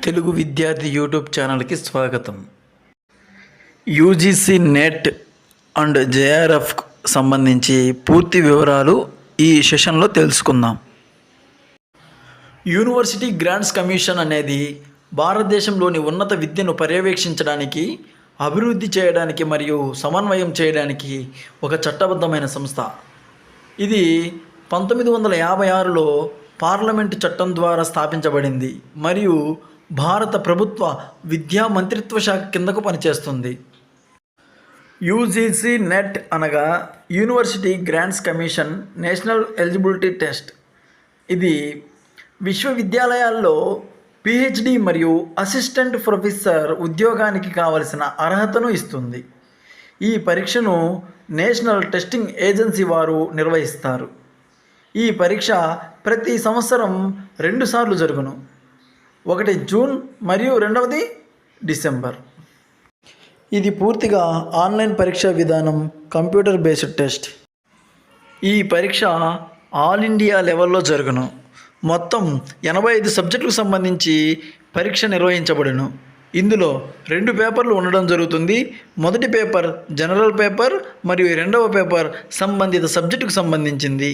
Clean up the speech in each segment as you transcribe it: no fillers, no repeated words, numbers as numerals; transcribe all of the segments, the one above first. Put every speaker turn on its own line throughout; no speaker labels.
తెలుగు విద్యార్థి యూట్యూబ్ ఛానల్కి స్వాగతం. యూజీసీ నెట్ అండ్ జేఆర్ఎఫ్ సంబంధించి పూర్తి వివరాలు ఈ సెషన్లో తెలుసుకుందాం. యూనివర్సిటీ గ్రాంట్స్ కమిషన్ అనేది భారతదేశంలోని ఉన్నత విద్యను పర్యవేక్షించడానికి, అభివృద్ధి చేయడానికి మరియు సమన్వయం చేయడానికి ఒక చట్టబద్ధమైన సంస్థ. ఇది 1956లో పార్లమెంటు చట్టం ద్వారా స్థాపించబడింది మరియు భారత ప్రభుత్వ విద్యా మంత్రిత్వ శాఖ కిందకు పనిచేస్తుంది. యూజీసీ నెట్ అనగా university grants commission national eligibility test. ఇది విశ్వవిద్యాలయాల్లో పిహెచ్డి మరియు అసిస్టెంట్ ప్రొఫెసర్ ఉద్యోగానికి కావలసిన అర్హతను ఇస్తుంది. ఈ పరీక్షను నేషనల్ టెస్టింగ్ ఏజెన్సీ వారు నిర్వహిస్తారు. ఈ పరీక్ష ప్రతి సంవత్సరం 2 సార్లు జరుగును. ఒకటి జూన్ మరియు రెండవది డిసెంబర్. ఇది పూర్తిగా ఆన్లైన్ పరీక్షా విధానం, కంప్యూటర్ బేస్డ్ టెస్ట్. ఈ పరీక్ష ఆల్ ఇండియా లెవెల్లో జరుగును. మొత్తం 85 సబ్జెక్టులకు సంబంధించి పరీక్ష నిర్వహించబడును. ఇందులో 2 పేపర్లు ఉండడం జరుగుతుంది. మొదటి పేపర్ జనరల్ పేపర్ మరియు రెండవ పేపర్ సంబంధిత సబ్జెక్టుకు సంబంధించింది.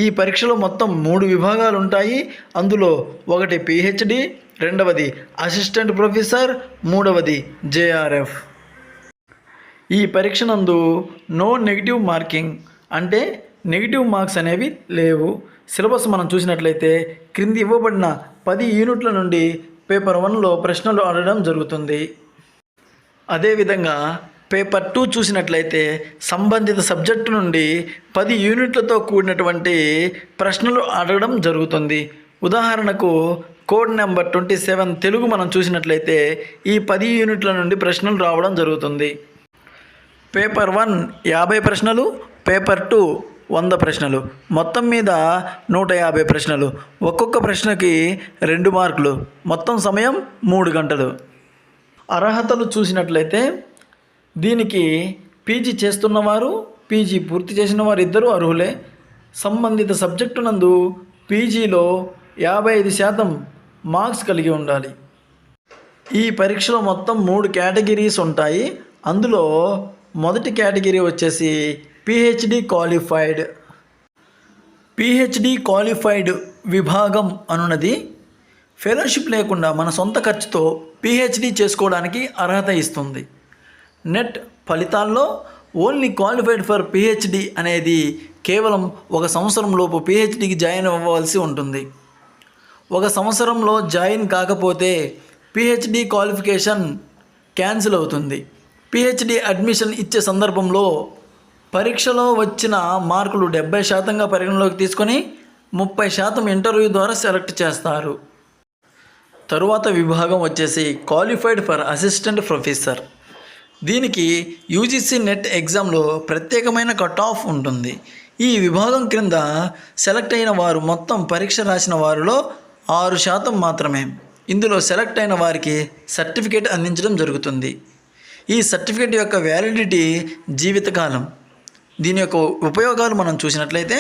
ఈ పరీక్షలో మొత్తం 3 విభాగాలు ఉంటాయి. అందులో ఒకటి పిహెచ్డి, రెండవది అసిస్టెంట్ ప్రొఫెసర్, మూడవది జేఆర్ఎఫ్. ఈ పరీక్ష నందు నో నెగిటివ్ మార్కింగ్, అంటే నెగిటివ్ మార్క్స్ అనేవి లేవు. సిలబస్ మనం చూసినట్లయితే క్రింది ఇవ్వబడిన 10 యూనిట్ల నుండి పేపర్ 1లో ప్రశ్నలు అడగడం జరుగుతుంది. అదేవిధంగా పేపర్ 2 చూసినట్లయితే సంబంధిత సబ్జెక్టు నుండి 10 యూనిట్లతో కూడినటువంటి ప్రశ్నలు అడగడం జరుగుతుంది. ఉదాహరణకు కోడ్ నెంబర్ 27 తెలుగు మనం చూసినట్లయితే ఈ 10 యూనిట్ల నుండి ప్రశ్నలు రావడం జరుగుతుంది. పేపర్ 1 50 ప్రశ్నలు, పేపర్ 2 100 ప్రశ్నలు, మొత్తం మీద 150 ప్రశ్నలు. ఒక్కొక్క ప్రశ్నకి 2 మార్కులు, మొత్తం సమయం 3 గంటలు. అర్హతలు చూసినట్లయితే దీనికి పీజీ చేస్తున్నవారు, పీజీ పూర్తి చేసిన వారు ఇద్దరూ అర్హులే. సంబంధిత సబ్జెక్టు నందు పీజీలో 55% మార్క్స్ కలిగి ఉండాలి. ఈ పరీక్షలో మొత్తం 3 కేటగిరీస్ ఉంటాయి. అందులో మొదటి కేటగిరీ వచ్చేసి పిహెచ్డి క్వాలిఫైడ్. పిహెచ్డి క్వాలిఫైడ్ విభాగం అనున్నది ఫెలోషిప్ లేకుండా మన సొంత ఖర్చుతో పిహెచ్డి చేసుకోవడానికి అర్హత ఇస్తుంది. నెట్ ఫలితాల్లో ఓన్లీ క్వాలిఫైడ్ ఫర్ పిహెచ్డి అనేది కేవలం 1 సంవత్సరంలోపు పిహెచ్డికి జాయిన్ అవ్వవలసి ఉంటుంది. 1 సంవత్సరంలో జాయిన్ కాకపోతే పిహెచ్డి క్వాలిఫికేషన్ క్యాన్సిల్ అవుతుంది. పిహెచ్డి అడ్మిషన్ ఇచ్చే సందర్భంలో పరీక్షలో వచ్చిన మార్కులు 70%గా పరిగణలోకి తీసుకొని 30% ఇంటర్వ్యూ ద్వారా సెలెక్ట్ చేస్తారు. తరువాత విభాగం వచ్చేసి క్వాలిఫైడ్ ఫర్ అసిస్టెంట్ ప్రొఫెసర్. దీనికి యూజీసీ నెట్ ఎగ్జామ్లో ప్రత్యేకమైన కట్ ఆఫ్ ఉంటుంది. ఈ విభాగం క్రింద సెలెక్ట్ అయిన వారు మొత్తం పరీక్ష రాసిన వారిలో 6% మాత్రమే. ఇందులో సెలెక్ట్ అయిన వారికి సర్టిఫికేట్ అందించడం జరుగుతుంది. ఈ సర్టిఫికేట్ యొక్క వ్యాలిడిటీ జీవితకాలం. దీని యొక్క ఉపయోగాలు మనం చూసినట్లయితే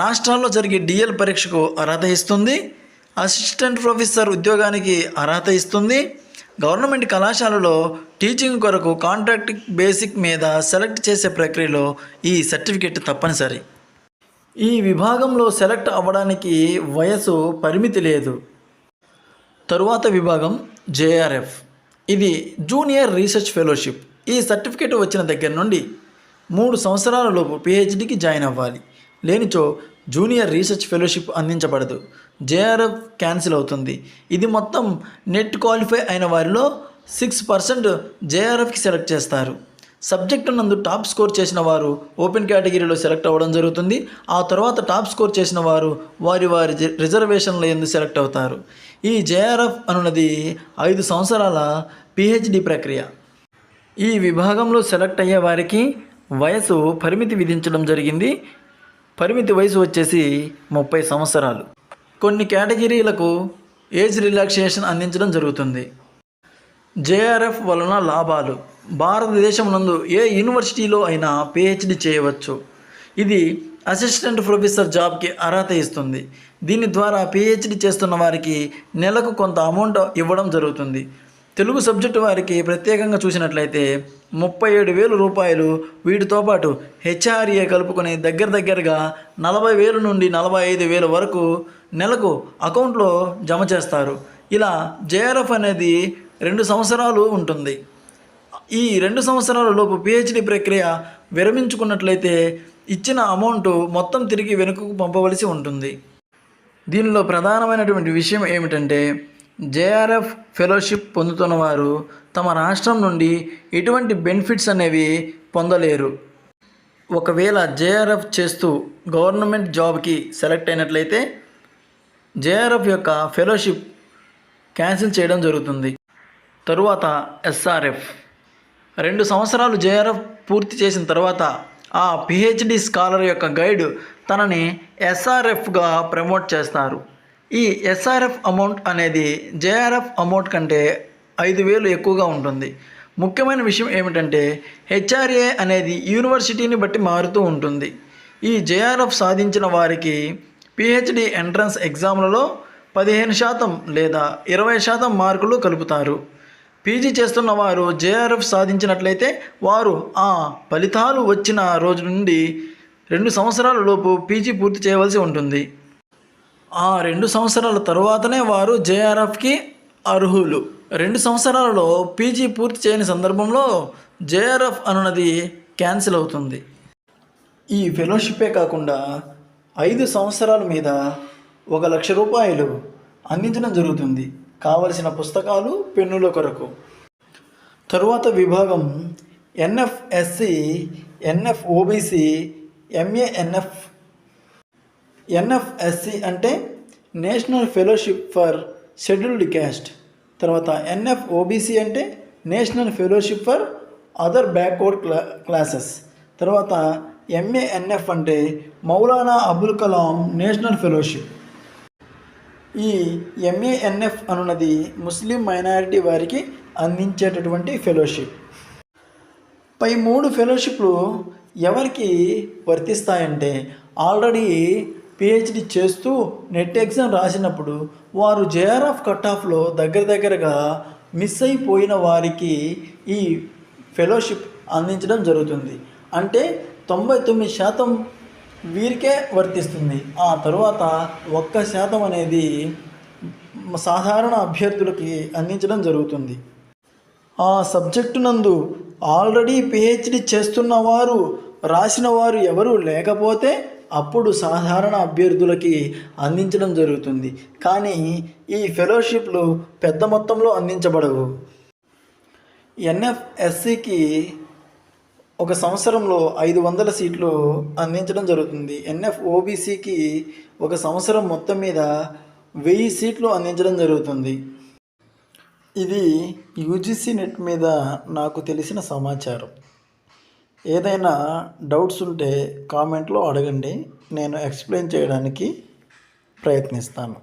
రాష్ట్రాల్లో జరిగే డిఎల్ పరీక్షకు అర్హత ఇస్తుంది, అసిస్టెంట్ ప్రొఫెసర్ ఉద్యోగానికి అర్హత ఇస్తుంది, గవర్నమెంట్ కళాశాలలో టీచింగ్ కొరకు కాంట్రాక్ట్ బేసిక్ మీద సెలెక్ట్ చేసే ప్రక్రియలో ఈ సర్టిఫికేట్ తప్పనిసరి. ఈ విభాగంలో సెలెక్ట్ అవ్వడానికి వయసు పరిమితి లేదు. తరువాత విభాగం జేఆర్ఎఫ్. ఇది జూనియర్ రీసెర్చ్ ఫెలోషిప్. ఈ సర్టిఫికేట్ వచ్చిన దగ్గర నుండి 3 సంవత్సరాల లోపు పిహెచ్డికి జాయిన్ అవ్వాలి. లేనిచో జూనియర్ రీసెర్చ్ ఫెలోషిప్ అందించబడదు. జేఆర్ఎఫ్ క్యాన్సిల్ అవుతుంది. ఇది మొత్తం నెట్ క్వాలిఫై అయిన వారిలో 6% జేఆర్ఎఫ్కి సెలెక్ట్ చేస్తారు. సబ్జెక్టు నందు టాప్ స్కోర్ చేసిన వారు ఓపెన్ కేటగిరీలో సెలెక్ట్ అవ్వడం జరుగుతుంది. ఆ తర్వాత టాప్ స్కోర్ చేసిన వారు వారి రిజర్వేషన్ల యందు సెలెక్ట్ అవుతారు. ఈ జేఆర్ఎఫ్ అనున్నది 5 సంవత్సరాల పిహెచ్డి ప్రక్రియ. ఈ విభాగంలో సెలెక్ట్ అయ్యే వారికి వయసు పరిమితి విధించడం జరిగింది. పరిమితి వయసు వచ్చేసి 30 సంవత్సరాలు. కొన్ని కేటగిరీలకు ఏజ్ రిలాక్సేషన్ అందించడం జరుగుతుంది. జేఆర్ఎఫ్ వలన లాభాలు. భారతదేశం నందు ఏ యూనివర్సిటీలో అయినా పిహెచ్డి చేయవచ్చు. ఇది అసిస్టెంట్ ప్రొఫెసర్ జాబ్కి అర్హత ఇస్తుంది. దీని ద్వారా పిహెచ్డి చేస్తున్న వారికి నెలకు కొంత అమౌంట్ ఇవ్వడం జరుగుతుంది. తెలుగు సబ్జెక్టు వారికి ప్రత్యేకంగా చూసినట్లయితే 37,000 రూపాయలు, వీటితో పాటు హెచ్ఆర్ఏ కలుపుకొని దగ్గరగా 40,000 నుండి 45,000 వరకు నెలకు అకౌంట్లో జమ చేస్తారు. ఇలా జేఆర్ఎఫ్ అనేది 2 సంవత్సరాలు ఉంటుంది. ఈ 2 సంవత్సరాల లోపు పిహెచ్డి ప్రక్రియ విరమించుకున్నట్లయితే ఇచ్చిన అమౌంట్ మొత్తం తిరిగి వెనుకకు పంపవలసి ఉంటుంది. దీనిలో ప్రధానమైనటువంటి విషయం ఏమిటంటే, జేఆర్ఎఫ్ ఫెలోషిప్ పొందుతున్న వారు తమ రాష్ట్రం నుండి ఎటువంటి బెనిఫిట్స్ అనేవి పొందలేరు. ఒకవేళ జేఆర్ఎఫ్ చేస్తూ గవర్నమెంట్ జాబ్కి సెలెక్ట్ అయినట్లయితే జేఆర్ఎఫ్ యొక్క ఫెలోషిప్ క్యాన్సిల్ చేయడం జరుగుతుంది. తరువాత ఎస్ఆర్ఎఫ్ 2 సంవత్సరాలు జేఆర్ఎఫ్ పూర్తి చేసిన తర్వాత ఆ పిహెచ్డి స్కాలర్ యొక్క గైడ్ తనని ఎస్ఆర్ఎఫ్గా ప్రమోట్ చేస్తారు. ఈ ఎస్ఆర్ఎఫ్ అమౌంట్ అనేది జేఆర్ఎఫ్ అమౌంట్ కంటే 5,000 ఎక్కువగా ఉంటుంది. ముఖ్యమైన విషయం ఏమిటంటే, హెచ్ఆర్ఏ అనేది యూనివర్సిటీని బట్టి మారుతూ ఉంటుంది. ఈ జేఆర్ఎఫ్ సాధించిన వారికి పిహెచ్డి ఎంట్రన్స్ ఎగ్జామ్లలో 15% లేదా 20% మార్కులు కలుపుతారు. పీజీ చేస్తున్న వారు జేఆర్ఎఫ్ సాధించినట్లయితే వారు ఆ ఫలితాలు వచ్చిన రోజు నుండి 2 సంవత్సరాల లోపు పీజీ పూర్తి చేయవలసి ఉంటుంది. ఆ 2 సంవత్సరాల తరువాతనే వారు జేఆర్ఎఫ్కి అర్హులు. 2 సంవత్సరాలలో పీజీ పూర్తి చేయని సందర్భంలో జేఆర్ఎఫ్ అనున్నది క్యాన్సిల్ అవుతుంది. ఈ ఫెలోషిప్పే కాకుండా 5 సంవత్సరాల మీద 1,00,000 రూపాయలు అందించడం జరుగుతుంది, కావలసిన పుస్తకాలు, పెన్నుల కొరకు. తరువాత విభాగం ఎన్ఎఫ్ఎస్సి, ఎన్ఎఫ్ఓబిసి, ఎంఏఎన్ఎఫ్. ఎన్ఎఫ్ఎస్సి అంటే national fellowship for scheduled caste. తర్వాత ఎన్ఎఫ్ఓబిసి అంటే national fellowship for other backward classes. తర్వాత ఎంఏఎన్ఎఫ్ అంటే మౌలానా అబుల్ కలాం నేషనల్ ఫెలోషిప్. ఈ ఎంఏఎన్ఎఫ్ అనున్నది ముస్లిం మైనారిటీ వారికి అందించేటటువంటి ఫెలోషిప్. పై 3 ఫెలోషిప్లు ఎవరికి వర్తిస్తాయంటే, ఆల్రెడీ పిహెచ్డి చేస్తూ నెట్ ఎగ్జామ్ రాసినప్పుడు వారు జేఆర్ఎఫ్ కట్ ఆఫ్లో దగ్గరగా మిస్ అయిపోయిన వారికి ఈ ఫెలోషిప్ అందించడం జరుగుతుంది. అంటే 99% వీరికే వర్తిస్తుంది. ఆ తరువాత 1% అనేది సాధారణ అభ్యర్థులకి అందించడం జరుగుతుంది. ఆ సబ్జెక్టు నందు ఆల్రెడీ పిహెచ్డి చేస్తున్న వారు, రాసిన వారు ఎవరు లేకపోతే అప్పుడు సాధారణ అభ్యర్థులకి అందించడం జరుగుతుంది. కానీ ఈ ఫెలోషిప్లు పెద్ద మొత్తంలో అందించబడవు. ఎన్ఎఫ్ఎస్సికి 1 సంవత్సరంలో 500 సీట్లు అందించడం జరుగుతుంది. ఎన్ఎఫ్ఓబిసికి 1 సంవత్సరం మొత్తం మీద 1000 సీట్లు అందించడం జరుగుతుంది. ఇది యూజీసీ నెట్ మీద నాకు తెలిసిన సమాచారం. ఏదైనా డౌట్స్ ఉంటే కామెంట్లో అడగండి, నేను ఎక్స్ప్లెయిన్ చేయడానికి ప్రయత్నిస్తాను.